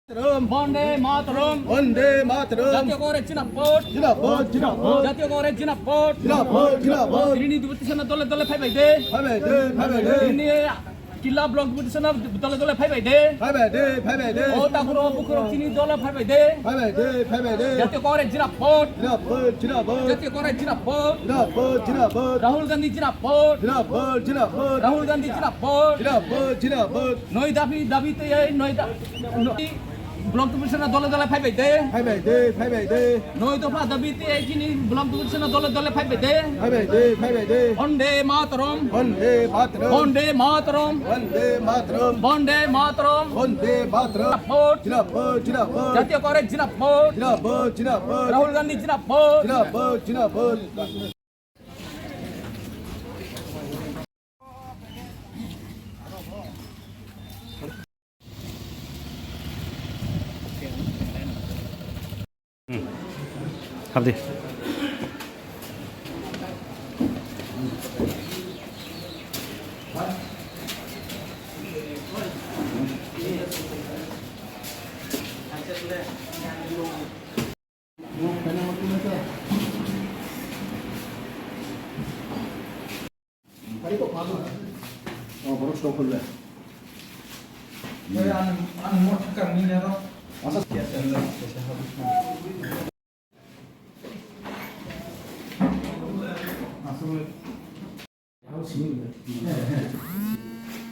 বন্দে মাতরম বন্দে মাতরম জাতীয় কংগ্রেস জিন্দাবাদ জিন্দাবাদ জিন্দাবাদ জাতীয় কংগ্রেস জিন্দাবাদ জিন্দাবাদ জিন্দাবাদ তৃণমূল প্রতিষ্ঠান দলে দলে ফাইবাই দে তিনি কিল্লা ব্লক প্রতিষ্ঠান দলে দলে ফাইবাই দে ও তাকুর বুকুর চিনি দলে ফাইবাই দে জাতীয় কংগ্রেস জিন্দাবাদ জাতীয় কংগ্রেস জিন্দাবাদ রাহুল গান্ধী জিন্দাবাদ রাহুল গান্ধী জিন্দাবাদ নয় দাবিতে নয় ব্লক প্রতিষ্ঠান দলে দলে ফাইবাই দে নয় দফা দাবিতে চিনি ব্লক প্রতিষ্ঠান দলে দলে ফাইবাই দে বন্দে মাতরম বন্দে মাতরম বন্দে মাতরম বন্দে মাতরম বন্দে মাতরম বন্দে মাতরম জিন্দাবাদ জিন্দাবাদ জাতীয় কংগ্রেস জিন্দাবাদ জিন্দাবাদ জিন্দাবাদ রাহুল গান্ধী জিন্দাবাদ জিন্দাবাদ জিন্দাবাদ Abdi.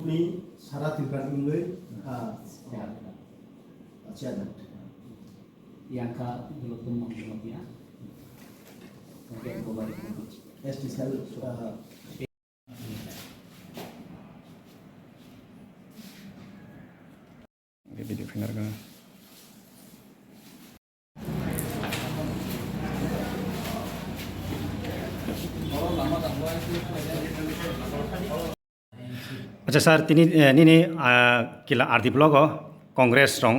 Ini syarat dibanding Yachakha Congress Video finger ka. Acha sir tini nini kila Killa Block Congress rong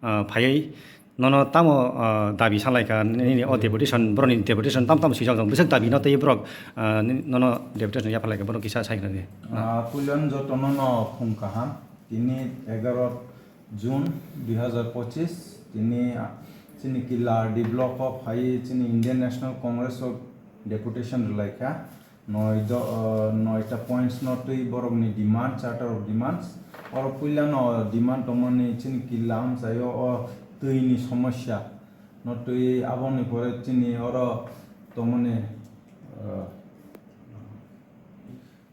phai nono tamo dabi sanglai ka nini o deputation broni deputation tam sijang jong bisek dabi no tei brok nono deputation Yaphar lai ka bono kisa sai kana Phoolan যতনন ফুংকাহাম তিনি 11 June 2025 তিনি চিনি কিল্লা Block ফাই চিনি Indian National Congress of deputation লাইকা নয়টা points নটই বরংনি ডিমান্ড চার্টার অফ ডিমান্ডস আর পুলান ডিমান্ড তমনি চিনি কিল্লা আমসায় ও তৈনি সমস্যা নটই আবনি পরে চিনি অর তমনি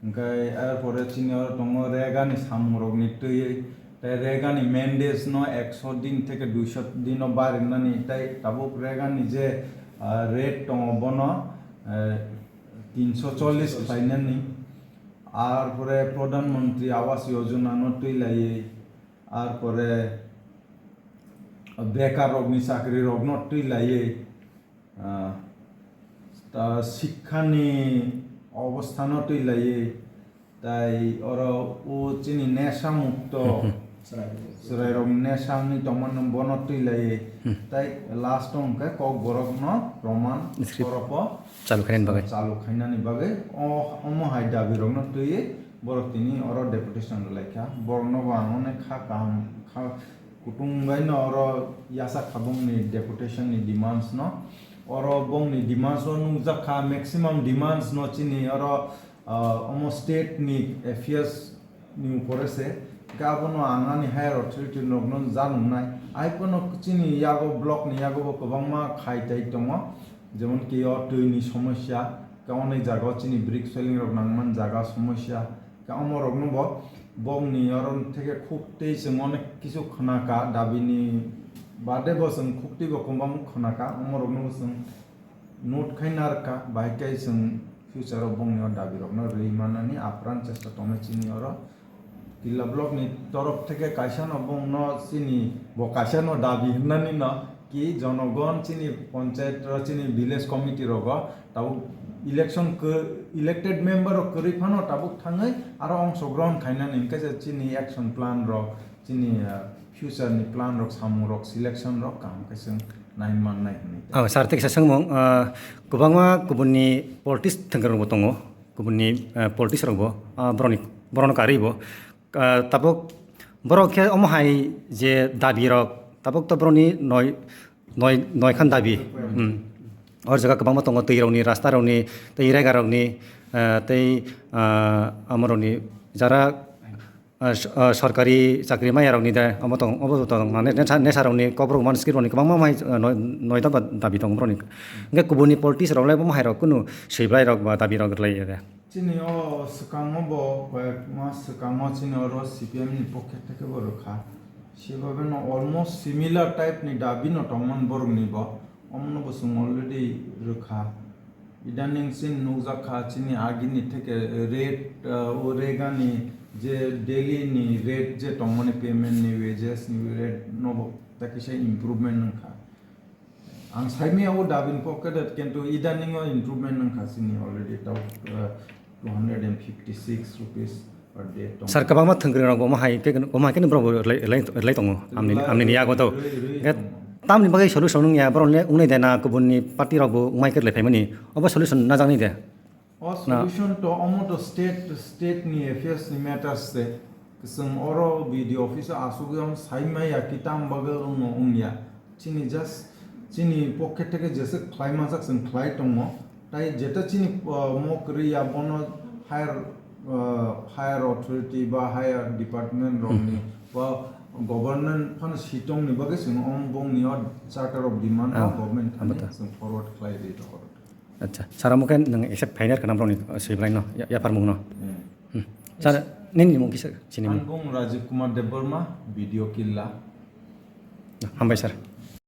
ओमफ्राय आरो परे चिनियर दङ रेगानि सामरगनि तयै ताय रेगानि मेन्डेज न 100 दिन থেকে 200 दिन बारिनानि ताय ताबुक रेगानि जे रेट दङ बन 340 फाइनानि आर परे प्रधानमंत्री आवास योजना न तैलायै आर परे बेकार रगनि साख्रि रग न तैलायै ता शिक्षानि অবস্থানও তৈলাইয়ে তাই ওর ও চিনি নেশা মুক্ত সরাইরম নেশানি তমন বন তৈলাইয়ে তাই লাস্ট অঙ্কে কক বরক ন প্রমাণ করপ চালু খাইনানি বাগে অমহাই দাবি রং তৈয়ে বরক তিনি ওর ডেপুটেশন লাইখা বর্ণবা অনেক খা কাম খা কুটুম্বাই ন ওর Yachakha বংনি ডেপুটেশননি ডিমান্ডস ন Oro bongni demands no nungzakha maximum demands no chini oro almost state ni affairs ni korese gabono angani higher authority nognon janumnai aipono chini yago block ni yago kobangma khaitai tongo jemon ki o tuini সমস্যা কাউনে জায়গা চিনি brick সোলিং rock নাংমান জায়গা সমস্যা কাউমো রগনো বংনি অরন থেকে খুবতেই जों অনেক কিছু খনাকা দাবিনি बादे बसं खुक्ति बकुंबा मुखनाका अमरगनो जों नोट खाइनारका बाइकाय जों फ्यूचर बंगनियाव दाबि रगनो लाइमानि आप्रान चेष्टा तमे चिनि अर Killa Block नि तरफ থেকে कायसानो बंगनो चिनि बकासानो दाबि हन्नानि न कि जनगण चिनि पंचायत र चिनि विलेज कमिटी रग ताउ इलेक्शन इलेक्टेड मेंबर करिफानो ताबुक थाङै आरो अंशग्रहण खाइनानि इनकासे चिनि एक्शन प्लान रग चिनि future ni plan rok samu rok selection rok kam kaising 9 month 9 sar tek sangmong kubangma kubunni politics thangkarong botongo kubunni politics rok bo broni kari bo tabok borok khe omhai je dabi rok tabok to broni noi khan dabi or jaga kabang matong tei roni rasta roni tei rega roni tei amroni jara সরকারি চাকরি মাইয়ারনি দে অমতং অবতং মানে নেসারনি কবর মানসকিরনি কবাং মাই নয়টা দাবি দং ব্রনি গে কুবুনি politics রলাই bomb হাইরক কুनु সেইব্লাই rock বা দাবি rock লাই দে চিনি ও সকাঙ্গ ব কয়েক মাস সকাঙ্গ চিনি ওর সিপিএম নি পক্ষে থেকে বড় খা সেভাবে ন অলমোস্ট সিমিলার টাইপ নি দাবি ন টমন বড় নিব অমন বসুং অলরেডি রখা ইদানিং সিন নুজাখা চিনি আগিনি থেকে রেট ও রেগানি যে ডেইলি নি রেট যে টমনে পেমেন্ট নি ওয়েজেস নি রেট নব তাকে সেই ইমপ্রুভমেন্ট নখা आं साइमियाव दाबिन पकेट किन्तु इदानिं इमप्रुभमेन्ट नंखासिनि अलरेडी टाउ 256 rupees per day sar kabang ma thenggreng rok ma hai ke bro lai tong amni ya go to tamni bagai solution nung ya bro le unai dena kubunni party rok bo umai ke le phaimani oba solution na jangni de solution to omoto state ni affairs ni matters se kisum oro BDO office asugam saimaya kitam bagal no ungya chini just চিনি pocket থেকে যেসে ক্লাইমা যাকছেন ক্লাই দङ তাই যেটা চিনি মকরিয়া বন higher authority বা higher department রংনি বা government fun সিটংনি বাগে जों অংবংনি চার্টার অফ ডিমান্ড গভর্নমেন্ট जों फरवर्ड क्लाइ दे दङ আচ্ছা সারা মুকেন নং এসে ফাইনার কানাম রনি সেইব্লাই ন ইয়াফার মুংনো সারা নিনি মুং কিসা চিনি আনবং রাজীব কুমার দেববর্মা BDO কিল্লা হামবাই স্যার